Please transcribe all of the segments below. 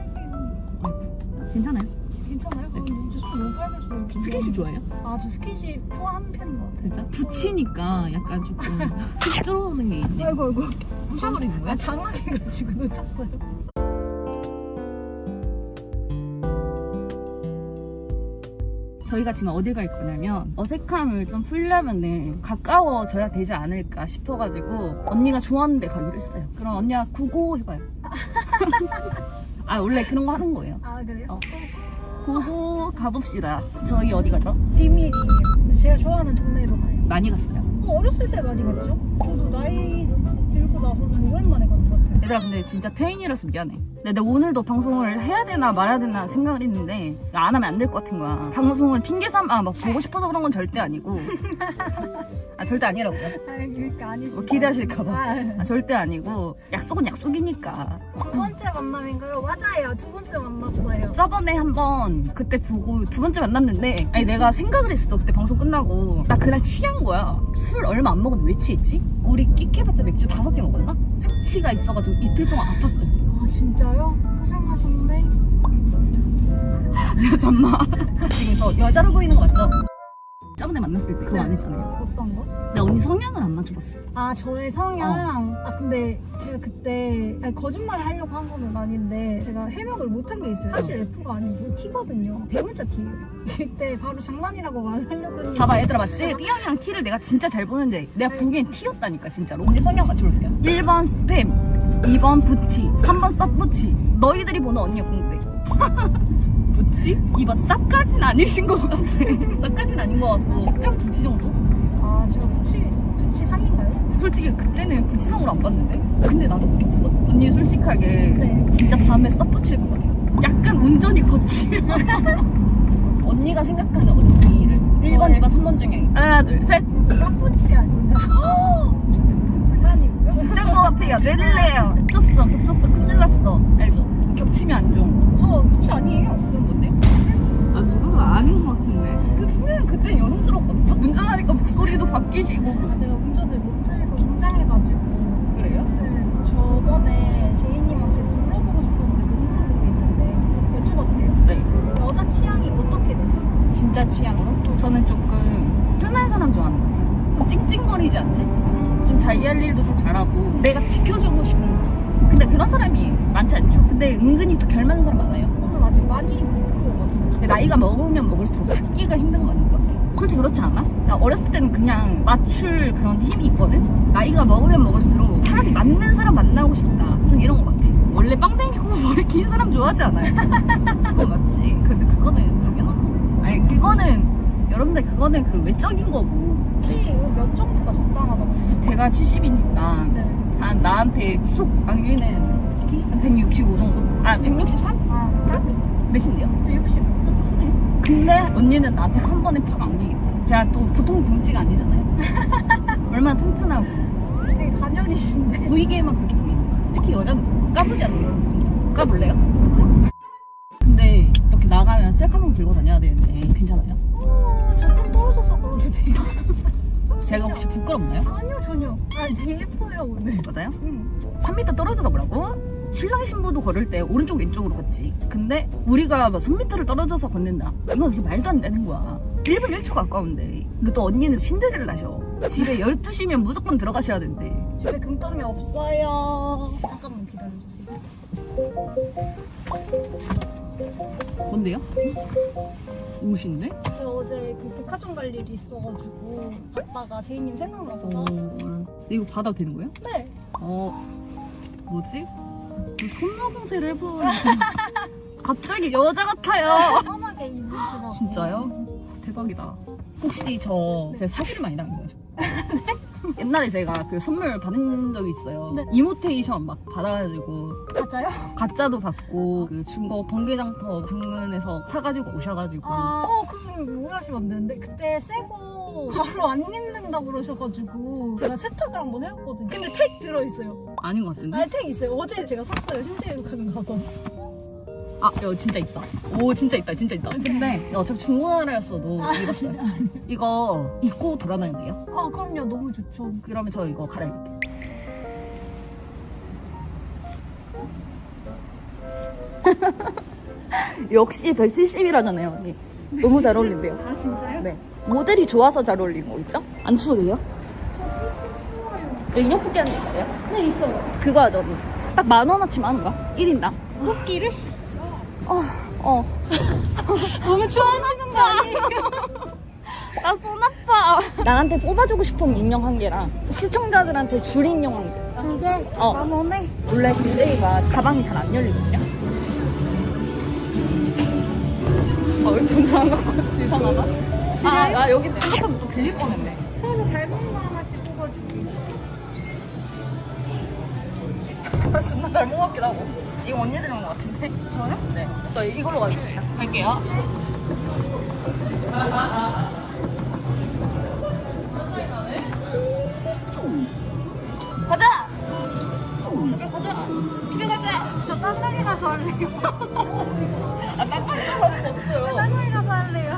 빨개요. 괜찮아요? 괜찮아요? 근데 진짜 손 너무 빨개서. 스킨십 좋아해요? 아, 저 스킨십 좋아하는 편인 것 같아요. 진짜? 붙이니까 약간 조금 툭 들어오는 게 있네. 아이고. 부셔버리는 거야? 당황해가지고 놓쳤어요. 저희가 지금 어딜 갈 거냐면 어색함을 좀 풀려면은 가까워져야 되지 않을까 싶어가지고 언니가 좋아하는 데 가기로 했어요. 그럼 언니가 구고 해봐요. 아 원래 그런 거 하는 거예요. 아, 그래요? 구고 가봅시다. 저희 어디 가죠? 비밀이에요. 근데 제가 좋아하는 동네로 가요. 많이 갔어요. 어렸을 때 많이 갔죠? 저도 나이 들고 나서는 오랜만에 간 것 같아요. 얘들아 근데 진짜 페인이라서 미안해. 근데 내가 오늘도 방송을 해야 되나 말아야 되나 생각을 했는데 안 하면 안 될 것 같은 거야. 방송을 핑계 삼아 막 보고 싶어서 그런 건 절대 아니고 아 절대 아니라고요. 아니, 그러니까 아니시죠. 뭐 기대하실까봐. 아, 절대 아니고 약속은 약속이니까. 두 번째 만남인가요? 맞아요. 두 번째 만났어요. 저번에 한번 그때 보고 두 번째 만났는데 아니 내가 생각을 했어. 그때 방송 끝나고 나 그날 취한 거야. 술 얼마 안 먹었는데 왜 취했지? 우리 끽해봤자 맥주 5개 먹었나? 숙취가 있어가지고 이틀 동안 아팠어요. 아, 진짜요? 고생하셨네. 야 잠만. 지금 저 여자로 보이는 거 맞죠? 저번에 만났을 때 그거 안 했잖아요. 어떤 거? 나 언니 성향을 안 맞춰봤어. 아, 저의 성향. 아, 근데 제가 그때 아니, 거짓말 하려고 한 거는 아닌데 제가 해명을 못한 게 있어요. 사실 F가 아니고 T거든요. 대문자 T예요. 그때 바로 장난이라고 말하려고 했는데. 봐봐 얘들아 맞지? B형이랑 T를 내가 진짜 잘 보는데 내가 보기엔 T였다니까 진짜로. 언니 성향 맞춰볼게요. 1번 스팸, 2번 부치, 3번 쌉부치. 너희들이 보는 언니가 궁금해. 부치? 2번 쌉까진 아니신 것 같아. 쌉까진 아닌 것 같고 약간 부치 정도? 아, 제가 부치 상인가요? 솔직히 그때는 부치성으로 안 봤는데 근데 나도 그렇게 봤거든. 언니 솔직하게 네. 진짜 밤에 쌉붙일 것 같아요. 약간 운전이 거칠어서 언니가 생각하는 언니를 1번, 2번, 3번 중에 하나, 둘, 셋. 쌉부치 아닌가? 아니고요? 진짜인 것 같아요. 내릴래요. 겹쳤어. 큰일 났어. 알죠? 겹치면 안 좋은. 저 부치 아니에요. 좀 뭔데요? 아 누가 아닌 것 같은데. 그 분명 그때는 여성스러웠거든요. 운전하니까 목소리도 바뀌시고. 아, 제가 운전을 못해서 긴장해가지고. 그래요? 네, 저번에 제이님한테 물어보고 싶었는데 못 물어본 게 있는데 여쭤봐도 돼요? 네. 여자 취향이 어떻게 되세요? 진짜 취향으로? 저는 조금 순한 사람 좋아하는 것 같아요. 좀 찡찡거리지 않는? 좀 자기 할 일도 좀 잘하고 내가 지켜주고 싶은 거. 근데 그런 사람이 많지 않죠. 근데 은근히 또 결 맞는 사람 많아요. 저는 아직 많이 모르거든요. 근데 나이가 먹으면 먹을수록 찾기가 힘든 거 아닌 것 같아요. 솔직히 그렇지 않아? 나 어렸을 때는 그냥 맞출 그런 힘이 있거든? 나이가 먹으면 먹을수록 차라리 맞는 사람 만나고 싶다. 좀 이런 것 같아. 원래 빵댕이고 머리 긴 사람 좋아하지 않아요? 그건 맞지. 근데 그거는 당연한 거. 아니 그거는 여러분들 그거는 그 외적인 거고. 키 몇 정도가 적당하다고? 제가 70이니까 네. 한 나한테 쏙 안기는 키? 165 정도? 아 163? 아, 딱? 몇인데요? 60. 크네. 근데 언니는 나한테 한 번에 팍 안기겠다. 제가 또 보통 등치가 아니잖아요. 얼마나 튼튼하고 되게 가녀리신데. 보이게만 그렇게 보이는 거야. 특히 여자는 까부지 않는 이런 분들. 까볼래요? 근데 이렇게 나가면 셀카봉 들고 다녀야 되는데 괜찮아요? 저 좀 떨어져서 그러도 돼요? 제가 혹시 부끄럽나요? 아니요, 전혀. 아, 되게 예뻐요, 오늘. 맞아요? 응. 3m 떨어져서 뭐라고? 신랑 신부도 걸을 때 오른쪽 왼쪽으로 걷지. 근데 우리가 뭐 3m를 떨어져서 걷는다. 이건 이게 말도 안 되는 거야. 1분 1초 가까운데. 그리고 또 언니는 신데렐라셔. 집에 12시면 무조건 들어가셔야 된대. 집에 금덩이 없어요. 잠깐만 기다려주세요. 뭔데요? 옷인데? 제가 어제 그 백화점 갈 일이 있어가지고 갔다가 제이님 생각나서 어, 나왔어요. 이거 받아도 되는 거예요? 네. 뭐지? 손모공세를 해보는 갑자기 여자 같아요. 편하게 입으시라고. 진짜요? 대박이다. 혹시 제가 사기를 많이 당한 거죠? 옛날에 제가 그 선물 받은 적이 있어요. 네. 이모테이션 막 받아가지고 맞아요? 가짜도 받고 그 중고 번개장터 방문해서 사가지고 오셔가지고 그럼 오해하시면 안 되는데 그때 새고 바로 안 입는다고 그러셔가지고 제가 세탁을 한번 해봤거든요. 근데 택 들어있어요. 아닌 것 같은데? 아니, 택 있어요. 어제 제가 샀어요. 신세계백화점 가서. 이거 진짜 있다. 오 진짜 있다. 근데 어차피 중고나라였어도 입었어요. 이거 입고 돌아다녀도 돼요? 아, 그럼요. 너무 좋죠. 그러면 저 이거 갈아입을게요. 역시 170이라잖아요 언니. 너무 잘 어울린대요. 아 진짜요? 네. 모델이 좋아서 잘 어울리는 거 있죠? 안 추워도요? 인형 뽑기 하는 데 있어요? 네 있어요. 그거 하죠 언니. 딱 10,000원어치만 하는 거야 1인당. 뽑기를? 어. 너무 좋아하시는 거 아니에요? 나 손 아파. 나한테 뽑아주고 싶은 인형 한 개랑 시청자들한테 줄 인형 한 개. 2개? 어. 10,000원에? 원래 빈데이가 가방이 잘 안 열리거든요. 왜 분장한 것 같지? 이상하다. 나 여기 생각하면 또 빌릴 뻔했네. 서로 닮은 거 하나씩 뽑아주기. 존나 닮은 것 같기도 하고. 이거 언니 닮은 것 같은데? 저요? 네. 저 이걸로 가겠습니다. 갈게요. 가자! 집에 가자! 집에 가자! 저 딴딴이 가서 할래요. 깜빡이 가서는 없어요. 딴딴이 가서 할래요.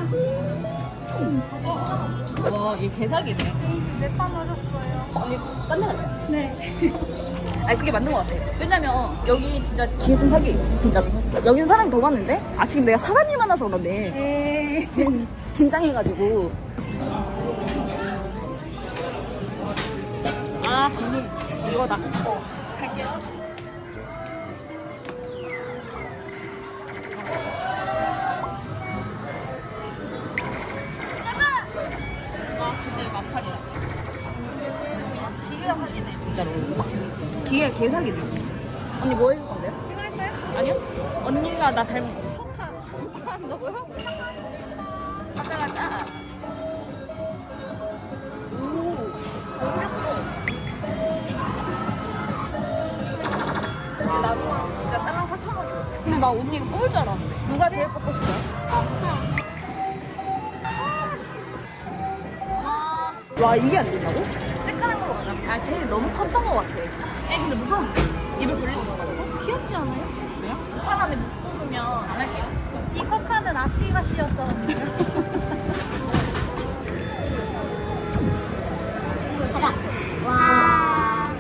와, 얘 개사기네. 몇 번 하셨어요? 언니, 딴데 갈래? 네. 아니, 그게 맞는 것 같아. 왜냐면, 여기 진짜 기회 좀 사기. 진짜로. 여기는 사람이 더 많은데? 아, 지금 내가 사람이 많아서 그런데. 에이. 지금 긴장해가지고. 아, 언니, 이거다. 갈게요. 아, 진짜 이거 막팔이라. 기계가 사기네, 진짜로. 기계가 개사기네. 언니 뭐 해줄 건데요? 이거 할까요? 아니요? 언니가 나 닮은 거. 포카. 한다고요? 가자, 가자. 오, 옮겼어. 나무는 진짜 딸랑 4,000원이거든. 근데 나 언니 이거 뽑을 줄 알았는데. 누가 제일 뽑고 싶어요? 와, 이게 안 된다고? 새까만 걸로 가자. 아, 쟤 너무 컸던 것 같아. 근데 무서운데? 입을 벌리고 있어가지고. 귀엽지 않아요? 왜요? 하나는 못 뽑으면 안 할게요. 이 코카는 앞뒤가 실렸다는데. 가자. 와.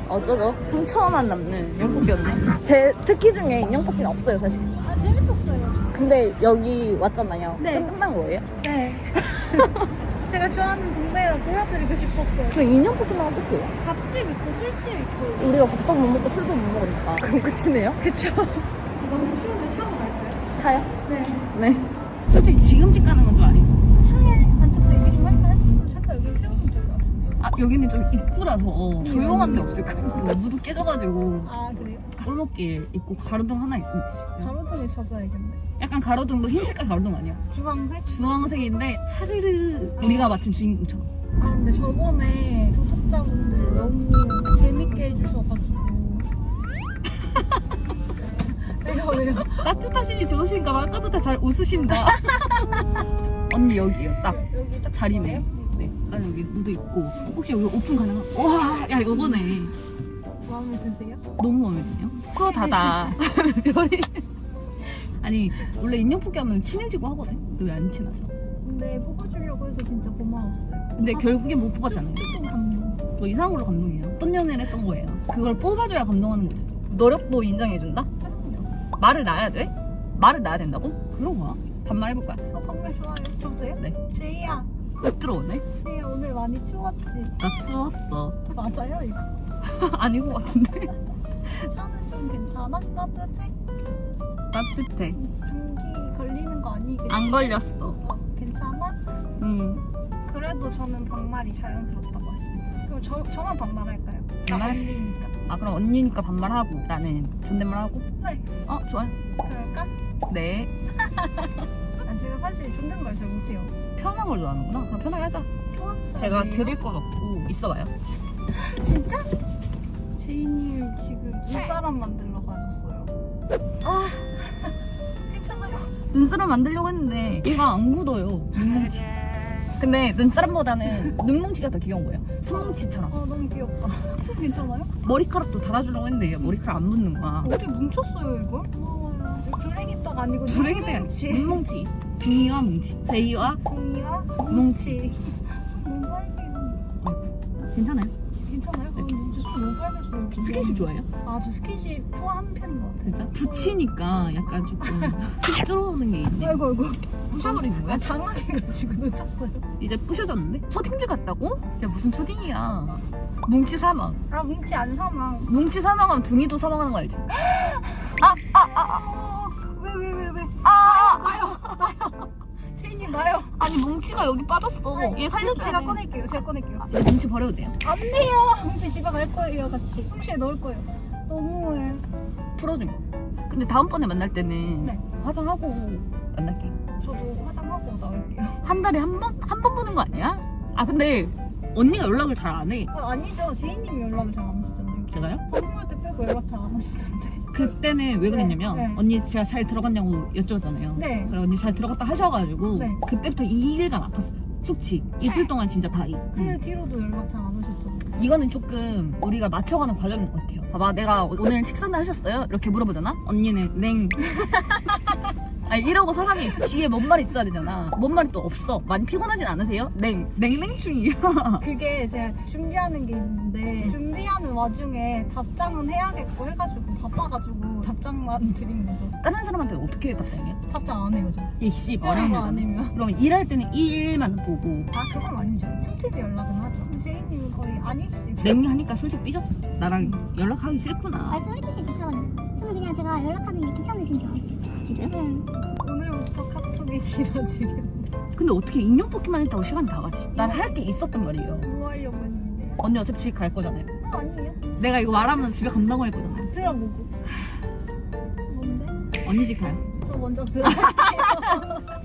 어쩌죠? 3,000원 남는 인형 뽑기였네. 제 특기 중에 인형 뽑기는 없어요, 사실. 아 재밌었어요. 근데 여기 왔잖아요. 네. 끝난 거예요? 네. 제가 좋아하는 동네라 보여드리고 싶었어요. 그럼 인형 뽑기만 하면 끝이에요? 밥집 있고 술집 있고. 우리가 밥도 못 먹고 술도 못 먹으니까. 그럼 끝이네요? 그쵸. 너무 추운데 차로 갈까요? 차요? 네. 네. 솔직히 지금 집 가는 건 좀 아니고. 차에 앉아서 얘기 좀 할까요? 그럼 잠깐 여기 세우면 될 것 같은데. 아, 여기는 좀 입구라서 조용한 데 없을까요? 무도 깨져가지고 아 그래요? 골목길 있고 가로등 하나 있으면 되지. 가로등을 찾아야겠네. 약간 가로등도 흰 색깔 가로등 아니야? 주황색? 주황색인데 차르르 우리가 마침 주인공처럼. 아 근데 저번에 구독자분들 너무 재밌게 해주셔가지고. 왜요? 따뜻하시니 좋으신가 봐. 아까부터 잘 웃으신다. 언니 여기요. 딱 여기 딱 자리네. 네. 난 여기 무도 있고. 혹시 여기 오픈 가능한? 와, 야 이거네. 마음에 드세요? 너무 마음에 드네요. 수어 닫아. 별이. 아니 원래 인형 뽑기 하면 친해지고 하거든. 왜 안 친하죠? 근데 뽑아주려고 해서 진짜 고마웠어요. 근데 결국에 못 뽑았잖아요. 조금 감동. 뭐 이상한 걸로 감동이에요. 어떤 연애를 했던 거예요. 그걸 뽑아줘야 감동하는 거지. 노력도 인정해준다? 말을 놔야 돼? 말을 놔야 된다고? 그런 거야. 반말 해볼 거야. 정말 좋아요. 저도 돼요? 네. 제이야. 못 들어오네? 제이야 오늘 많이 추웠지? 나 추웠어. 맞아요 이거? 아닌 것 같은데? 차는 좀 괜찮아? 따뜻해? 따뜻해. 감기 걸리는 거 아니겠지? 안 걸렸어. 괜찮아? 응. 그래도 저는 반말이 자연스럽다고 했어요. 그럼 저만 반말할까요? 반말? 언니니까. 아 그럼 언니니까 반말하고 나는 존댓말하고? 네. 좋아요. 그럴까? 네. 아, 제가 사실 존댓말 잘 못해요. 편한 걸 좋아하는구나. 그럼 편하게 하자. 좋아. 제가 그래요? 드릴 건 없고 있어봐요. 진짜? 제이님 지금 눈사람 만들러 가셨어요. 아 괜찮아요. 눈사람 만들려고 했는데 얘가 안 굳어요. 눈뭉치. 근데 눈사람보다는 눈뭉치가 더 귀여운 거예요. 손뭉치처럼. 너무 귀엽다. 괜찮아요? 머리카락도 달아주려고 했는데 얘 머리카락 안 붙는 거야. 어디 뭉쳤어요 이걸? 고마워요. 이거 주레기떡 아니고 주레기도 눈뭉치. 눈뭉치. 중이와 뭉치. 제이와 종이와 뭉치. 너무 빨개요. 괜찮아요? 괜찮아요? 근데 진짜 손 너무 빨개서. 스킨십 좋아해요? 아, 저 스킨십 좋아하는 편인 것 같아요. 진짜? 붙이니까 약간 조금 툭 들어오는 게 있네. 아이고. 부셔버리는 거야? 당황해가지고 놓쳤어요. 이제 부셔졌는데? 초딩들 같다고? 야 무슨 초딩이야. 뭉치 사망. 아, 뭉치 안 사망. 뭉치 사망하면 둥이도 사망하는 거 알지? 왜? 아! 나요. 제이님 나요. 아니 뭉치가 여기 빠졌어. 얘 살려줘야 제가 돼. 꺼낼게요. 얘 뭉치 버려도 돼요? 안 돼요. 뭉치 집에 갈 거예요, 같이. 뭉치에 넣을 거예요. 너무해. 풀어줄게. 근데 다음번에 만날 때는 네. 화장하고 만날게. 저도 화장하고 나올게요. 한 달에 한 번? 한 번 보는 거 아니야? 아 근데 언니가 연락을 잘 안 해. 아니죠. 제이님이 연락을 잘 안 하시잖아요. 제가요? 방송할 때 빼고 연락 잘 안 하시던데. 그때는 왜 그랬냐면 네. 언니 제가 잘 들어갔냐고 여쭤봤잖아요. 네. 그래 언니 잘 들어갔다 하셔가지고 네. 그때부터 2일간 아팠어요. 숙취. 이틀 동안 진짜 다이. 그 뒤로도 연락 잘 안 하셨잖아요. 이거는 조금 우리가 맞춰가는 과정인 것 같아요. 봐봐, 내가 오늘 식사는 하셨어요? 이렇게 물어보잖아? 언니는 냉. 아니 이러고 사람이 뒤에 뭔 말이 있어야 되잖아. 뭔 말이 또 없어. 많이 피곤하진 않으세요? 냉냉충이야. 그게 제가 준비하는 게 있는데 준비하는 와중에 답장은 해야겠고 해가지고 바빠가지고 답장만 드린 거죠. 다른 사람한테 어떻게 답장해? 답장 안 해요, 저. 이씨 어려운 안 여자네. 해요. 그럼 일할 때는 일만 보고 아, 그건 아니죠. 틈틈이 연락은 하죠. 근데 제이님은 거의 안 읽지. 냉하니까 솔직히 삐졌어. 나랑 연락하기 싫구나. 말씀해주시지 차라리. 저는 그냥 제가 연락하는 게 귀찮으신 줄 알았어요. 진짜요? 네. 오늘부터 카톡이 길어지겠는데. 근데 어떻게 인형 뽑기만 했다고 시간이 다 가지? 난 할 게 있었단 말이에요. 뭐 하려고 했는데. 언니 어차피 집 갈 거잖아요. 아니에요. 내가 이거 말하면 집에 간다고 할 거잖아요. 들어보고. 뭔데? 언니 집 가요. 저 먼저 들어볼게요.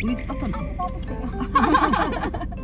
우리 집 따뜻한데. 따뜻해요.